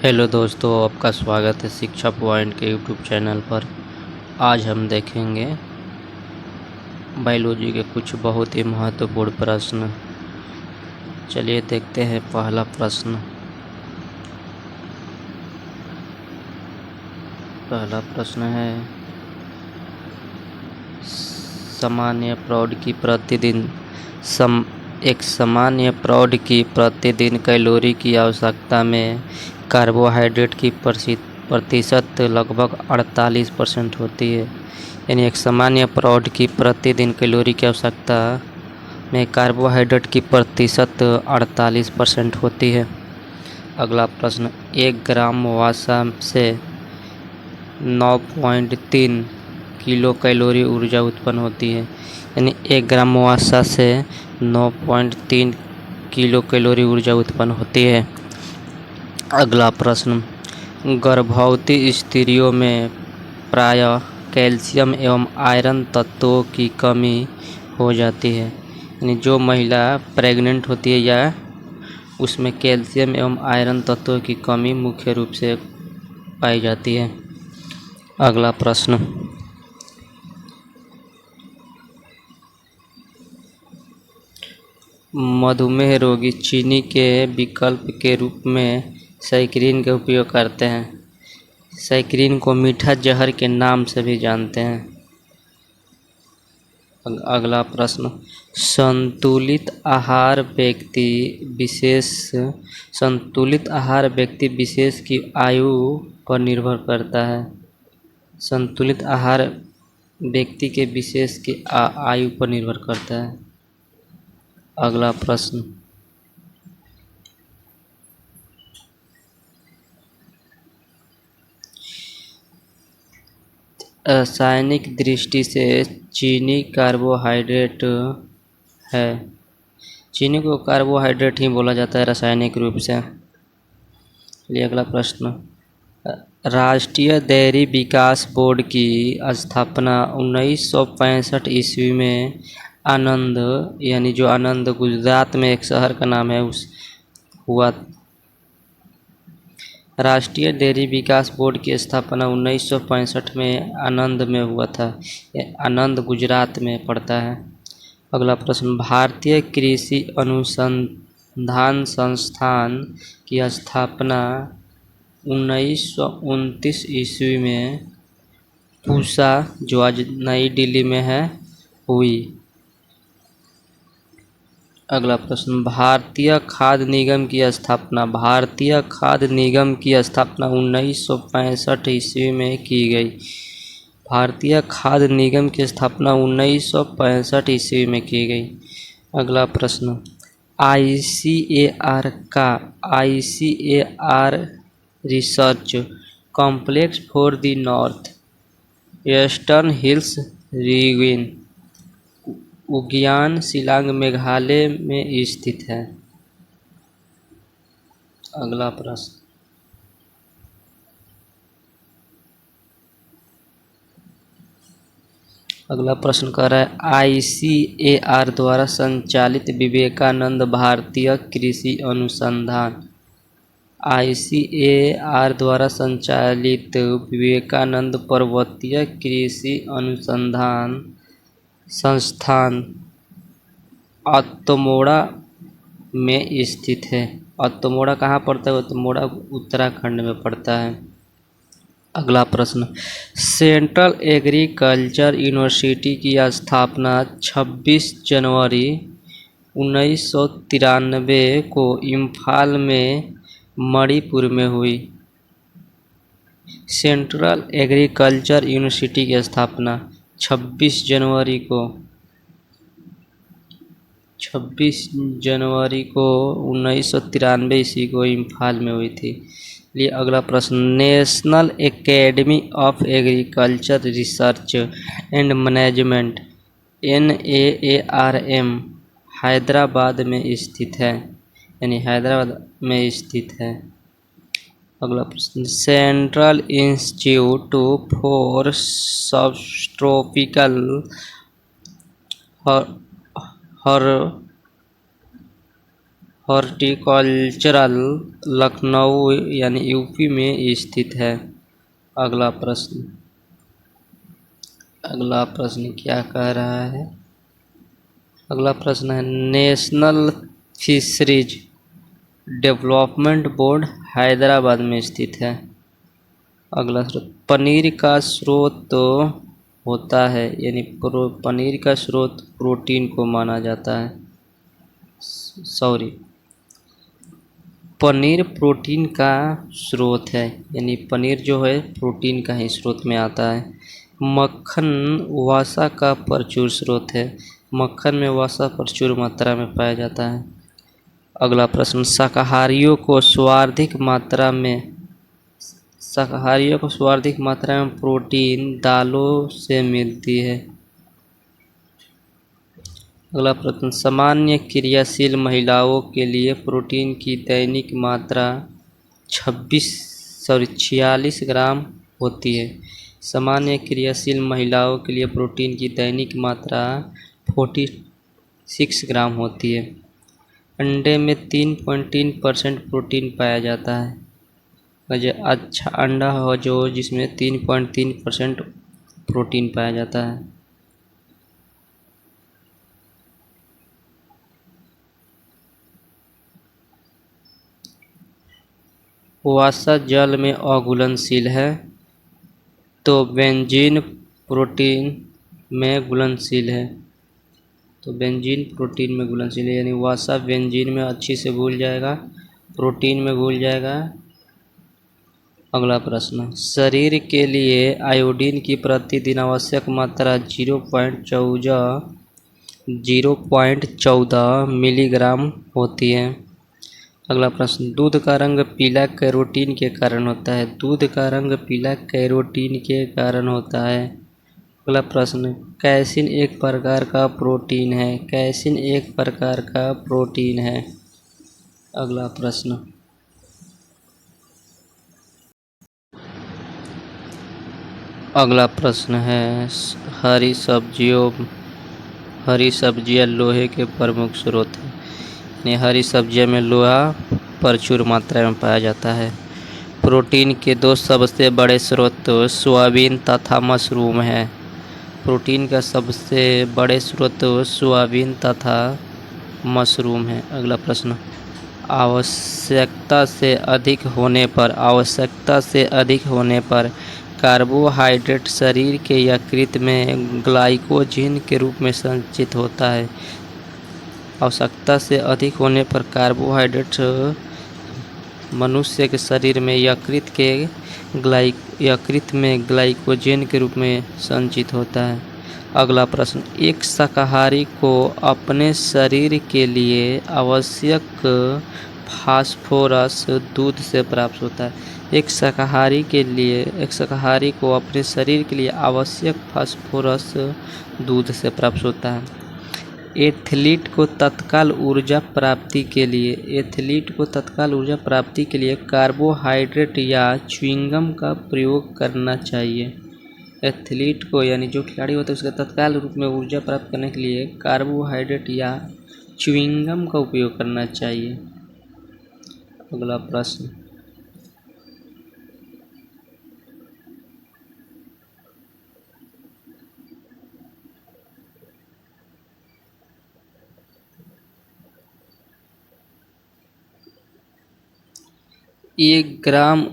Hello दोस्तों, आपका स्वागत है शिक्षा पॉइंट के यूट्यूब चैनल पर। आज हम देखेंगे बायोलॉजी के कुछ बहुत ही महत्वपूर्ण प्रश्न। चलिए देखते हैं पहला प्रश्न। पहला प्रश्न है, सामान्य प्रौढ़ की प्रतिदिन एक सामान्य प्रौढ़ की प्रतिदिन कैलोरी की आवश्यकता में कार्बोहाइड्रेट की प्रतिशत लगभग 48% होती है। यानी एक सामान्य प्रौढ़ की प्रतिदिन कैलोरी की आवश्यकता में कार्बोहाइड्रेट की प्रतिशत 48% होती है। अगला प्रश्न, 1 ग्राम वसा से 9.3 किलो कैलोरी ऊर्जा उत्पन्न होती है। यानी 1 ग्राम वसा से 9.3 किलो कैलोरी ऊर्जा उत्पन्न होती है। अगला प्रश्न, गर्भवती स्त्रियों में प्रायः कैल्शियम एवं आयरन तत्वों की कमी हो जाती है। यानी जो महिला प्रेग्नेंट होती है या उसमें कैल्शियम एवं आयरन तत्वों की कमी मुख्य रूप से पाई जाती है। अगला प्रश्न, मधुमेह रोगी चीनी के विकल्प के रूप में सैकरीन का उपयोग करते हैं। सैकरीन को मीठा जहर के नाम से भी जानते हैं। अगला प्रश्न, संतुलित आहार व्यक्ति विशेष की आयु पर निर्भर करता है। संतुलित आहार व्यक्ति के विशेष की आयु पर निर्भर करता है। अगला प्रश्न, रासायनिक दृष्टि से चीनी कार्बोहाइड्रेट है। चीनी को कार्बोहाइड्रेट ही बोला जाता है रासायनिक रूप से। चलिए अगला प्रश्न, राष्ट्रीय डेयरी विकास बोर्ड की स्थापना 1965 ईस्वी में आनंद, यानी जो आनंद गुजरात में एक शहर का नाम है, हुआ। राष्ट्रीय डेयरी विकास बोर्ड की स्थापना 1965 में आनंद में हुआ था। आनंद गुजरात में पड़ता है। अगला प्रश्न, भारतीय कृषि अनुसंधान संस्थान की स्थापना 1929 ईस्वी में पूसा, जो आज नई दिल्ली में है, हुई। अगला प्रश्न, भारतीय खाद्य निगम की स्थापना 1965 ईस्वी में की गई। भारतीय खाद्य निगम की स्थापना 1965 ईस्वी में की गई। अगला प्रश्न, ICAR research complex for the north eastern hills region उग्यान शिलांग मेघालय में स्थित है। अगला प्रश्न, कह रहा है, ICAR द्वारा संचालित विवेकानंद भारतीय कृषि अनुसंधान। ICAR द्वारा संचालित विवेकानंद पर्वतीय कृषि अनुसंधान संस्थान अल्मोड़ा में स्थित है। अल्मोड़ा कहाँ पड़ता है? अल्मोड़ा उत्तराखंड में पड़ता है। अगला प्रश्न, सेंट्रल एग्रीकल्चर यूनिवर्सिटी की स्थापना 26 जनवरी 1993 को इम्फाल में मणिपुर में हुई। सेंट्रल एग्रीकल्चर यूनिवर्सिटी की स्थापना 26 जनवरी को 1993 ईस्वी को इम्फाल में हुई थी। लिए अगला प्रश्न, national academy of agriculture research and management NAARM Hyderabad में स्थित है। यानी हैदराबाद में स्थित है। अगला प्रश्न, central institute for subtropical horticultural Lucknow यानी यूपी में स्थित है। अगला प्रश्न क्या कह रहा है? अगला प्रश्न है, national fisheries development board Hyderabad में स्थित है। अगला स्रोत, पनीर का स्रोत होता है यानी पनीर का स्रोत प्रोटीन को माना जाता है। पनीर प्रोटीन का स्रोत है यानी पनीर जो है प्रोटीन का ही स्रोत में आता है। मक्खन वसा का प्रचुर स्रोत है। मक्खन में वसा प्रचुर मात्रा में पाया जाता है। अगला प्रश्न, शाकाहारियों को सर्वाधिक मात्रा में प्रोटीन दालों से मिलती है। अगला प्रश्न, सामान्य क्रियाशील महिलाओं के लिए प्रोटीन की दैनिक मात्रा 46 ग्राम होती है। सामान्य क्रियाशील महिलाओं के लिए प्रोटीन की दैनिक मात्रा 46 ग्राम होती है। अंडे में 3.3% प्रोटीन पाया जाता है। अच्छा अंडा हो जो जिसमें 3.3% प्रोटीन पाया जाता है। वसा जल में अघुलनशील है तो बेंजीन प्रोटीन में घुलनशील है। यानी वसा बेंजीन में अच्छी से घुल जाएगा, प्रोटीन में घुल जाएगा। अगला प्रश्न, शरीर के लिए आयोडीन की प्रतिदिन आवश्यक मात्रा 0.14 मिलीग्राम होती है। अगला प्रश्न, दूध का रंग पीला कैरोटीन के कारण होता है। दूध का रंग पीला कैरोटीन के कारण होता है। अगला प्रश्न, कैसिन एक प्रकार का प्रोटीन है। कैसिन एक प्रकार का प्रोटीन है। अगला प्रश्न, है हरी सब्जियां लोहे के प्रमुख स्रोत हैं। हरी सब्जियों में लोहा प्रचुर मात्रा में पाया जाता है। प्रोटीन के दो सबसे बड़े स्रोत सोयाबीन तथा मशरूम है। प्रोटीन का सबसे बड़े स्रोत सोयाबीन तथा मशरूम है। अगला प्रश्न, आवश्यकता से अधिक होने पर कार्बोहाइड्रेट शरीर के यकृत में ग्लाइकोजन के रूप में संचित होता है। आवश्यकता से अधिक होने पर कार्बोहाइड्रेट मनुष्य के शरीर में यकृत में ग्लाइकोजन के रूप में संचित होता है। अगला प्रश्न, एक शाकाहारी को अपने शरीर के लिए आवश्यक फास्फोरस दूध से प्राप्त होता है। एक शाकाहारी को अपने शरीर के लिए आवश्यक फास्फोरस दूध से प्राप्त होता है। एथलीट को तत्काल ऊर्जा प्राप्ति के लिए कार्बोहाइड्रेट या च्युइंगम का प्रयोग करना चाहिए। एथलीट को यानी जो खिलाड़ी होता है उसका तत्काल रूप में ऊर्जा प्राप्त करने के लिए कार्बोहाइड्रेट या च्युइंगम का उपयोग करना चाहिए। अगला प्रश्न, एक ग्राम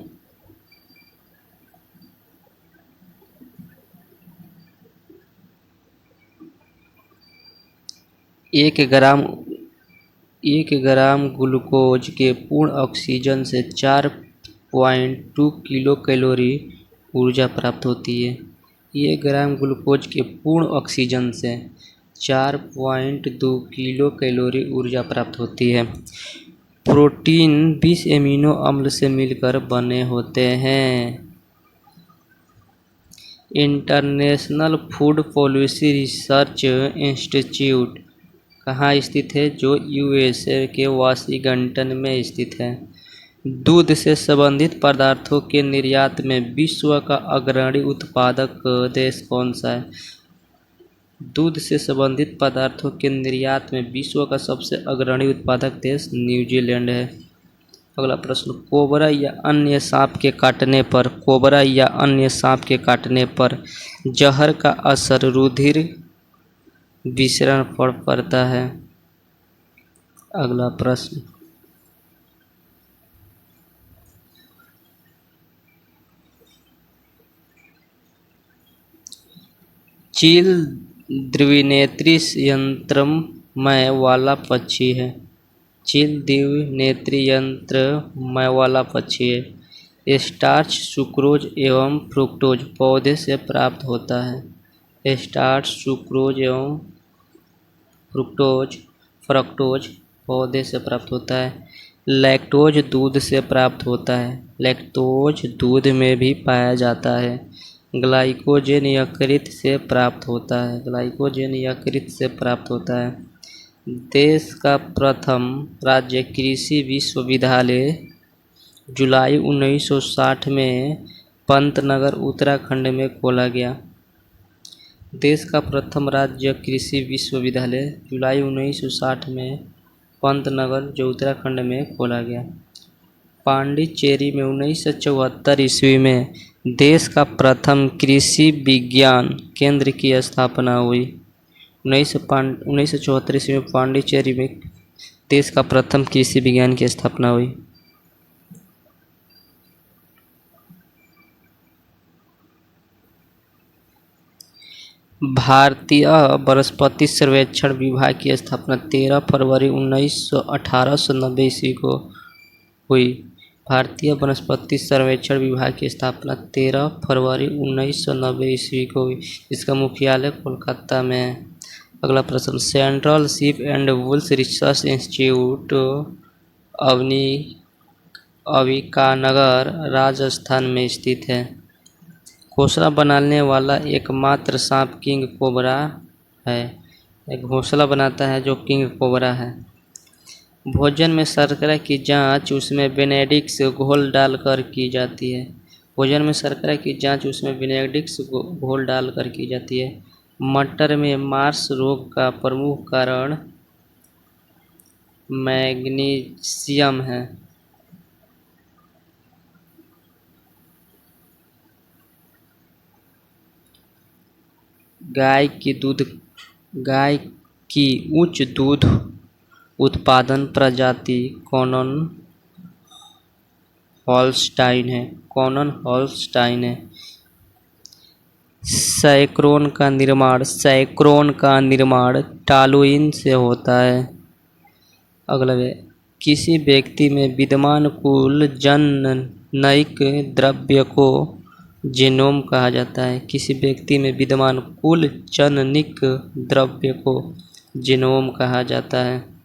ग्लूकोज के पूर्ण ऑक्सीजन से 4.2 किलो कैलोरी ऊर्जा प्राप्त होती है। 1 ग्राम ग्लूकोज के पूर्ण ऑक्सीजन से 4.2 किलो कैलोरी ऊर्जा प्राप्त होती है। प्रोटीन 20 एमिनो अम्ल से मिलकर बने होते हैं। International food policy research institute कहाँ स्थित है? जो यूएसए के वाशिंगटन में स्थित है। दूध से संबंधित पदार्थों के निर्यात में विश्व का अग्रणी उत्पादक देश कौन सा है? दूध से संबंधित पदार्थों के निर्यात में विश्व का सबसे अग्रणी उत्पादक देश न्यूजीलैंड है। अगला प्रश्न, कोबरा या अन्य सांप के काटने पर जहर का असर रुधिर विसरण पर पड़ता है। अगला प्रश्न, चील द्विनेत्री यंत्रमय वाला पक्षी है। चील द्विनेत्री यंत्रमय वाला पक्षी है। स्टार्च सुक्रोज एवं फ्रुक्टोज पौधे से प्राप्त होता है। स्टार्च सुक्रोज एवं फ्रक्टोज पौधे से प्राप्त होता है। लैक्टोज दूध से प्राप्त होता है। लैक्टोज दूध में भी पाया जाता है। ग्लाइकोजेन यकृत से प्राप्त होता है। ग्लाइकोजेन यकृत से प्राप्त होता है। देश का प्रथम राज्य कृषि विश्वविद्यालय जुलाई 1960 में पंतनगर उत्तराखंड में खोला गया। देश का प्रथम राज्य कृषि विश्वविद्यालय जुलाई 1960 में पंतनगर जो उत्तराखंड में खोला गया। पांडिचेरी में 1974 ईस्वी में देश का प्रथम कृषि विज्ञान केंद्र की स्थापना हुई। 1974 ईस्वी में पांडिचेरी में देश का प्रथम कृषि विज्ञान की स्थापना हुई। भारतीय वनस्पति सर्वेक्षण विभाग की स्थापना 13 फरवरी 1890 ईस्वी को हुई। भारतीय वनस्पति सर्वेक्षण विभाग की स्थापना 13 फरवरी 1990 ईस्वी को हुई। इसका मुख्यालय कोलकाता में है। अगला प्रश्न, central sheep and Wolves research institute Avikanagar Rajasthan में स्थित है। घोंसला बनाने वाला एकमात्र सांप किंग कोबरा है। एक घोंसला बनाता है जो किंग कोबरा है। भोजन में शर्करा की जांच उसमें बेनेडिक्ट घोल डालकर की जाती है। भोजन में शर्करा की जांच उसमें बेनेडिक्ट घोल डालकर की जाती है। मटर में मार्स रोग का प्रमुख कारण मैग्नीशियम है। गाय की उच्च दूध उत्पादन प्रजाति कॉनन हॉल्स्टाइन है। सैकरोन का निर्माण टॉलुइन से होता है। अगला है, किसी व्यक्ति में विद्यमान कुल जननिक द्रव्य को जीनोम कहा जाता है। किसी व्यक्ति में विद्यमान कुल जननिक द्रव्य को जीनोम कहा जाता है।